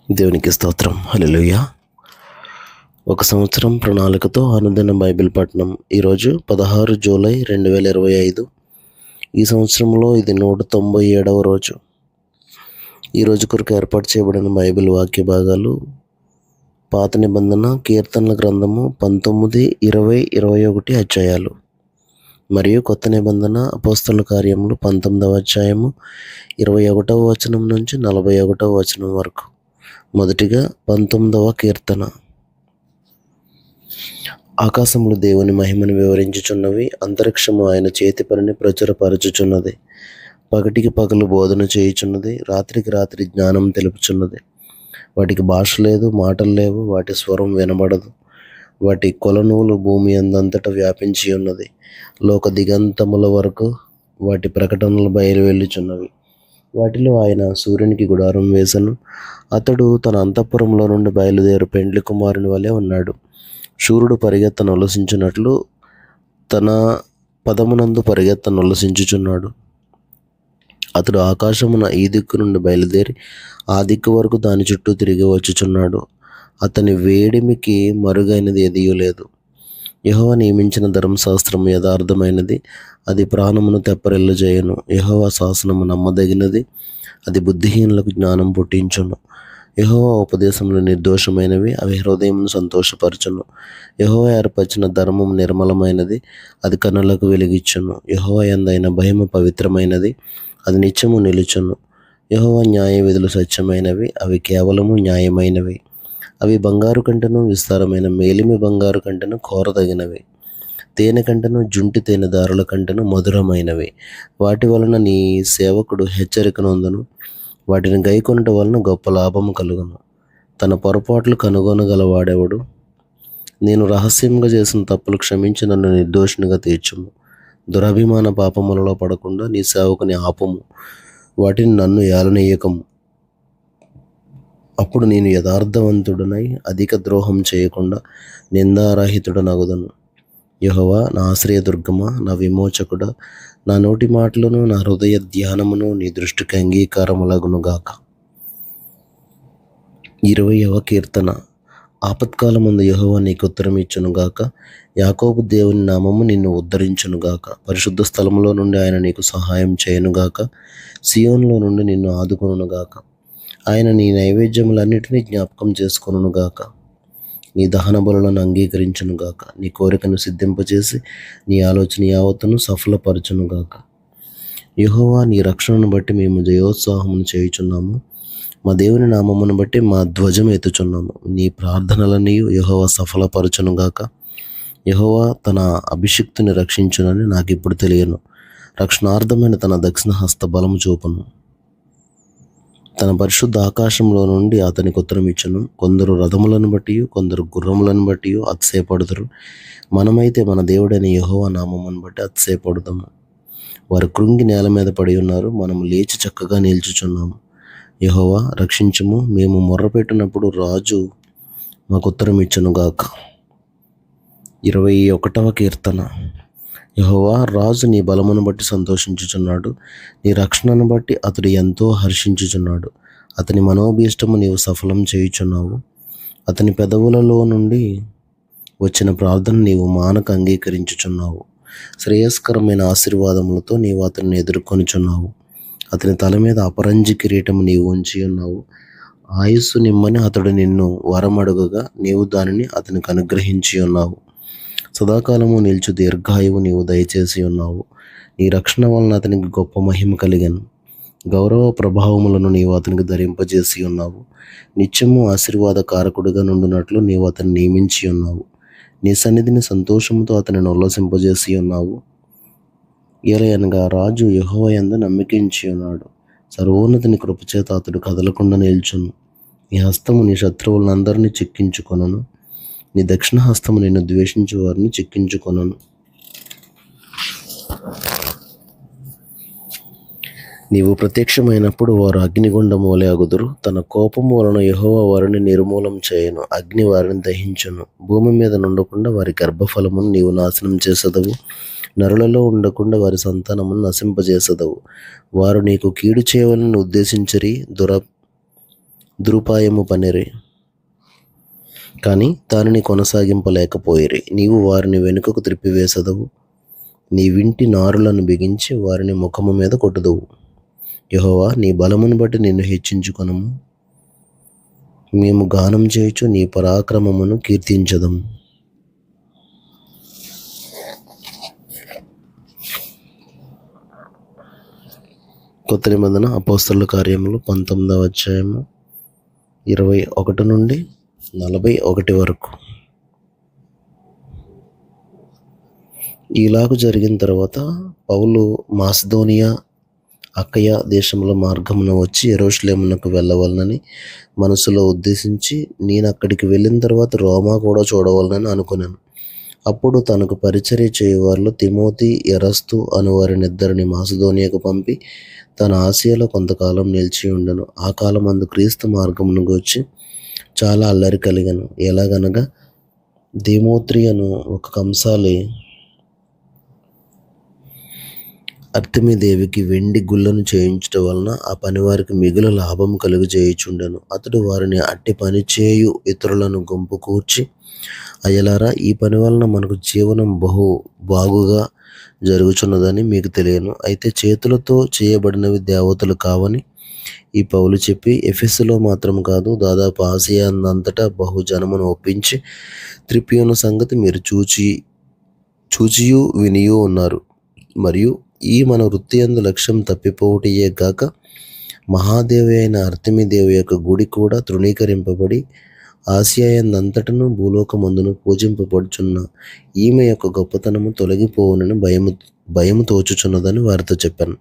దేవునికి స్తోత్రం. హల్లెలూయా. ఒక సంవత్సరం ప్రణాళికతో అనుదిన బైబిల్ పఠనం. ఈరోజు 16 జూలై 2025. ఈ సంవత్సరంలో ఇది 197వ రోజు. ఈరోజు కొరకు ఏర్పాటు చేయబడిన బైబిల్ వాక్య భాగాలు పాత నిబంధన కీర్తనల గ్రంథము 19, 20, 21 అధ్యాయాలు మరియు కొత్త నిబంధన అపోస్తలుల కార్యములు 19వ అధ్యాయము 21వ వచనం నుంచి 41వ వచనం వరకు. మొదటిగా 19వ కీర్తన. ఆకాశములు దేవుని మహిమను వివరించుచున్నవి, అంతరిక్షము ఆయన చేతి పనిని ప్రచురపరచుచున్నది. పగటికి పగలు బోధన చేయుచున్నది, రాత్రికి రాత్రి జ్ఞానం తెలుపుచున్నది. వాటికి భాష లేదు, మాటలు లేవు, వాటి స్వరం వినబడదు. వాటి కొలనూలు భూమి అందంతటా వ్యాపించి ఉన్నది. లోక దిగంతముల వరకు వాటి ప్రకటనలు బయలువెళ్ళుచున్నవి. వాటిలో ఆయన సూర్యునికి గుడారం వేసెను. అతడు తన అంతఃపురంలో నుండి బయలుదేరు పెండ్లి కుమారుని వలె ఉన్నాడు. శూరుడు పరిగెత్తనొలసించున్నట్లు తన పదమునందు పరిగెత్తనొలసించుచున్నాడు. అతడు ఆకాశమున ఈ దిక్కు నుండి బయలుదేరి ఆ దిక్కు వరకు దాని చుట్టూ తిరిగి వచ్చుచున్నాడు. అతని వేడిమికి మరుగైనది ఎదియూ లేదు. యెహోవా నియమించిన ధర్మశాస్త్రము యథార్థమైనది, అది ప్రాణమును తెప్పరిల్లజేయును. యెహోవా శాసనము నమ్మదగినది, అది బుద్ధిహీనులకు జ్ఞానం పుట్టించును. యెహోవా ఉపదేశములు నిర్దోషమైనవి, అవి హృదయమును సంతోషపరచును. యెహోవా ఏర్పరిచిన ధర్మం నిర్మలమైనది, అది కన్నులకు వెలిగిచ్చును. యెహోవా యందైన భయము పవిత్రమైనది, అది నిత్యము నిలుచును. యెహోవా న్యాయ విధులు సత్యమైనవి, అవి కేవలము న్యాయమైనవి. అవి బంగారు కంటెను విస్తారమైన మేలిమి బంగారు కంటెను కోరదగినవి. తేనె కంటెను జుంటి తేనె దారుల కంటెను మధురమైనవి. వాటి వలన నీ సేవకుడు హెచ్చరిక నొందును. వాటిని గైకొనుట వలన గొప్ప లాభము కలుగును. తన పొరపాట్లు కనుగొనగలవాడెవడు? నేను రహస్యంగా చేసిన తప్పులు క్షమించి నన్ను నిర్దోషినిగా తీర్చుము. దురభిమాన పాపములలో పడకుండా నీ సేవకుని ఆపుము. వాటిని నన్ను ఏలనీయకము. అప్పుడు నేను యథార్థవంతుడనై అధిక ద్రోహం చేయకుండా నిందారహితుడనగుదును. యెహోవా నా ఆశ్రయదుర్గమా, నా విమోచకుడా, నా నోటి మాటలను నా హృదయ ధ్యానమును నీ దృష్టికి అంగీకారములగునుగాక. 20వ కీర్తన. ఆపత్కాలమందు యెహోవా నీకు ఉత్తరం ఇచ్చునుగాక. యాకోబు దేవుని నామము నిన్ను ఉద్ధరించునుగాక. పరిశుద్ధ స్థలములో నుండి ఆయన నీకు సహాయం చేయునుగాక. సియోనులో నుండి నిన్ను ఆదుకొనుగాక. ఆయన నీ నైవేద్యములన్నిటినీ జ్ఞాపకం చేసుకొనుగాక. నీ దహన బలులను అంగీకరించునుగాక. నీ కోరికను సిద్ధింపచేసి నీ ఆలోచన యావత్తును సఫలపరచునుగాక. యెహోవా, నీ రక్షణను బట్టి మేము జయోత్సాహమును చేయుచున్నాము. మా దేవుని నామమును బట్టి మా ధ్వజం ఎత్తుచున్నాము. నీ ప్రార్థనలన్నీ యెహోవా సఫలపరచునుగాక. యెహోవా తన అభిషిక్తుని రక్షించునని నాకు ఇప్పుడు తెలియను. రక్షణార్థమైన తన దక్షిణ హస్త బలము చూపును. తన పరిశుద్ధ ఆకాశంలో నుండి అతనికి ఉత్తరం ఇచ్చును. కొందరు రథములను బట్టి, కొందరు గుర్రములను బట్టి అతిశయపడుదురు. మనమైతే మన దేవుడైన యెహోవా నామమును బట్టి అతిశయపడుదాము. వారు కృంగి నేల మీద పడి ఉన్నారు, మనము లేచి చక్కగా నిల్చుచున్నాము. యెహోవా రక్షించుము. మేము మొర్రపెట్టినప్పుడు రాజు మాకు ఉత్తరం ఇచ్చునుగాక. 21వ కీర్తన. యెహోవా, రాజు నీ బలమును బట్టి సంతోషించుచున్నాడు. నీ రక్షణను బట్టి అతడు ఎంతో హర్షించుచున్నాడు. అతని మనోభీష్టము నీవు సఫలం చేయుచున్నావు. అతని పెదవులలో నుండి వచ్చిన ప్రార్థన నీవు మానక అంగీకరించుచున్నావు. శ్రేయస్కరమైన ఆశీర్వాదములతో నీవు అతన్ని ఎదుర్కొనుచున్నావు. అతని తల మీద అపరంజి కిరీటము నీవు ఉంచి ఉన్నావు. ఆయుస్సు నిమ్మని అతడు నిన్ను వరమడుగగా నీవు దానిని అతనికి అనుగ్రహించి ఉన్నావు. సదాకాలము నిల్చు దీర్ఘాయువు నీవు దయచేసి ఉన్నావు. నీ రక్షణ వలన అతనికి గొప్ప మహిమ కలిగాను. గౌరవ ప్రభావములను నీవు అతనికి ధరింపజేసి ఉన్నావు. నిత్యము ఆశీర్వాద కారకుడిగా నుండినట్లు నీవు అతన్ని నియమించి ఉన్నావు. నీ సన్నిధిని సంతోషముతో అతనిని ఉల్లసింపజేసి ఉన్నావు. ఏలయనగా రాజు యెహోవా యందు నమ్మికించి ఉన్నాడు. సర్వోన్నతుని కృపచేత అతడు కదలకుండా నిల్చును. నీ హస్తము నీ శత్రువులందరినీ చిక్కించుకొనును. నీ దక్షిణ హస్తము నిన్ను ద్వేషించు వారిని చిక్కించుకొనును. నీవు ప్రత్యక్షమైనప్పుడు వారు అగ్నిగుండము వలె అగుదురు. తన కోపము వలన యెహోవా వారిని నిర్మూలం చేయను. అగ్ని వారిని దహించును. భూమి మీద నుండకుండా వారి గర్భఫలమును నీవు నాశనం చేసెదవు. నరులలో ఉండకుండా వారి సంతానమును నశింపజేసెదవు. వారు నీకు కీడు చేయవలని ఉద్దేశించిరి, దురుపాయము పనిరి, కానీ దానిని కొనసాగింపలేకపోయిరి. నీవు వారిని వెనుకకు త్రిప్పివేసెదవు, నీ వింటి నారులను బిగించి వారిని ముఖము మీద కొట్టుదువు. యెహోవా, నీ బలమును బట్టి నిన్ను హెచ్చించుకొనుము. మేము గానం చేయుచు నీ పరాక్రమమును కీర్తించదము. కొత్త నిబంధన అపోస్తలుల కార్యములు 19వ అధ్యాయము 21 నుండి 41 వరకు. ఇలాగు జరిగిన తర్వాత పౌలు మాసిదోనియా, అక్కయ దేశముల మార్గమున వచ్చి యెరూషలేమునకు వెళ్ళవలనని మనసులో ఉద్దేశించి, నేను అక్కడికి వెళ్ళిన తర్వాత రోమా కూడా చూడవలనని అనుకున్నాను. అప్పుడు తనకు పరిచర్య చేయువారిలో తిమోతి, ఎరస్తు అను వారినిద్దరిని మాసిదోనియాకు పంపి తన ఆసియాలో కొంతకాలం నిలిచి ఉండెను. ఆ కాలమందు క్రీస్తు మార్గమును గూర్చి చాలా అల్లరి కలిగెను. ఎలాగనగా దేమోత్రి అను ఒక కంసాలి అర్తెమీదేవికి వెండి గుళ్ళను చేయించడం వలన ఆ పనివారికి మిగులు లాభం కలుగజేయుచుండెను. అతడు వారిని అట్టి పని చేయు ఇతరులను గుంపు కూర్చి, అయ్యలారా, ఈ పని వలన మనకు జీవనం బహు బాగుగా జరుగుచున్నదని మీకు తెలియను. అయితే చేతులతో చేయబడినవి దేవతలు కావని ఈ పౌలు చెప్పి, ఎఫెసులో మాత్రం కాదు, దాదాపు ఆసియా అంతటా బహుజనమును ఒప్పించి త్రిప్పియున్న సంగతి మీరు చూచియు వినియూ ఉన్నారు. మరియు ఈ మన వృత్తి యందు లక్ష్యం తప్పిపోవుటయే గాక, మహాదేవి అయిన అర్తెమీదేవి యొక్క గుడి కూడా తృణీకరింపబడి ఆసియా యందంతటను భూలోకమందును పూజింపబడుచున్న ఈమె యొక్క గొప్పతనము తొలగిపోవునని భయము తోచుచున్నదని వారితో చెప్పాను.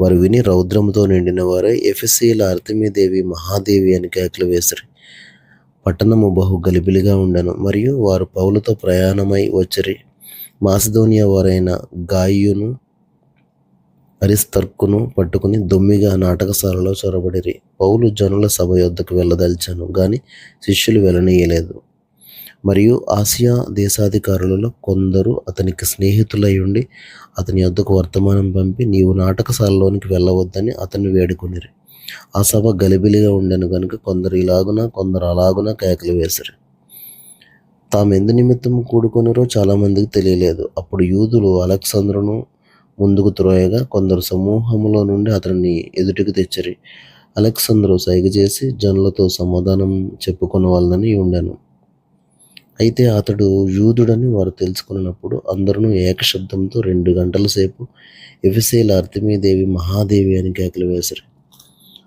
వారు విని రౌద్రముతో నిండిన వారై ఎఫెసీయుల అర్తెమీదేవి మహాదేవి అని కేకలు వేసిరి. పట్టణము బహు గలిబిలిగా ఉండెను. మరియు వారు పౌలుతో ప్రయాణమై వచ్చిరి. మాసిదోనియా వారైన గాయియును అరిస్తర్కును పట్టుకుని దొమ్మిగా నాటకశాలలో చొరబడిరి. పౌలు జనుల సభ యొద్దకు వెళ్ళదలిచాను, గాని శిష్యులు వెళ్ళనీయలేదు. మరియు ఆసియా దేశాధికారులలో కొందరు అతనికి స్నేహితులై ఉండి అతని యొద్దకు వర్తమానం పంపి, నీవు నాటకశాలలోనికి వెళ్ళవద్దని అతన్ని వేడుకొనిరి. ఆ సభ గలిబిలిగా ఉండెను గనుక కొందరు ఇలాగున కొందరు అలాగున కేకలు వేసిరి. తామెందు నిమిత్తము కూడుకొనిరో చాలామందికి తెలియలేదు. అప్పుడు యూదులు అలెగ్జంద్రును ముందుకు త్రోయగా కొందరు సమూహములో నుండి అతనిని ఎదుటికి తెచ్చిరి. అలెగ్జంద్రు సైగ చేసి జనులతో సమాధానం చెప్పుకొనవలనని ఉండెను. అయితే అతడు యూదుడని వారు తెలుసుకున్నప్పుడు అందరూ ఏకశబ్దంతో 2 గంటల సేపు ఎఫెసీయుల అర్తెమీదేవి మహాదేవి అని కేకలు వేసిరి.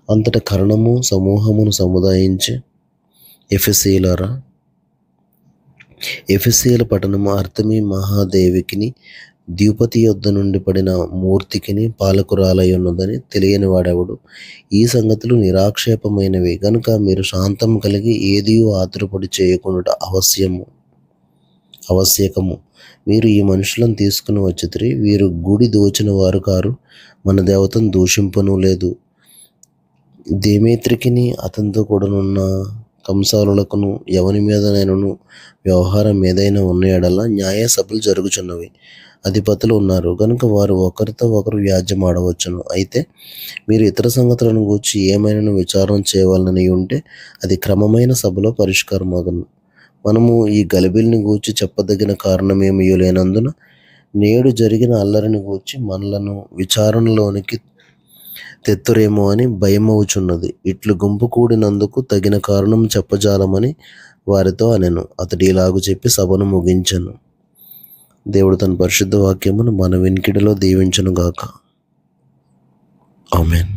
అంతట కరణము సమూహమును సముదాయించి, ఎఫెసీయులారా, ఎఫెసీయుల పట్టణము అర్తెమీ మహాదేవికిని ద్విపతి యొద్ద నుండి పడిన మూర్తికిని పాలకురాలై ఉన్నదని తెలియని వాడెవడు? ఈ సంగతులు నిరాక్షేపమైనవి గనుక మీరు శాంతం కలిగి ఏదియూ ఆతురపడి చేయకుండా ఆవశ్యకము. మీరు ఈ మనుషులను తీసుకుని వచ్చితిరి. వీరు గుడి దోచిన వారు కారు, మన దేవతను దూషింపను లేదు. దేమేత్రికిని అతనితో కూడానున్న కంసాలులకును ఎవని మీదనైనను వ్యవహారం ఏదైనా ఉన్న ఎడల న్యాయ సభలు జరుగుచున్నవి. అధిపతులు ఉన్నారు గనుక వారు ఒకరితో ఒకరు వ్యాజ్యమాడవచ్చును. అయితే మీరు ఇతర సంగతులను గూర్చి ఏమైనా విచారం చేయవలనని ఉంటే అది క్రమమైన సభలో పరిష్కారమగును. మనము ఈ గలిబిలిని గూర్చి చెప్పదగిన కారణమేమీ లేనందున నేడు జరిగిన అల్లరిని గూర్చి మనలను విచారణలోనికి తెత్తురేమో అని భయమవుచున్నది. ఇట్లు గుంపు కూడినందుకు తగిన కారణం చెప్పజాలమని వారితో అనెను. అతడు ఇలాగు చెప్పి సభను ముగించెను. దేవుడు తన పరిశుద్ధ వాక్యమును మన వినికిడిలో దీవించును గాక. ఆమేన్.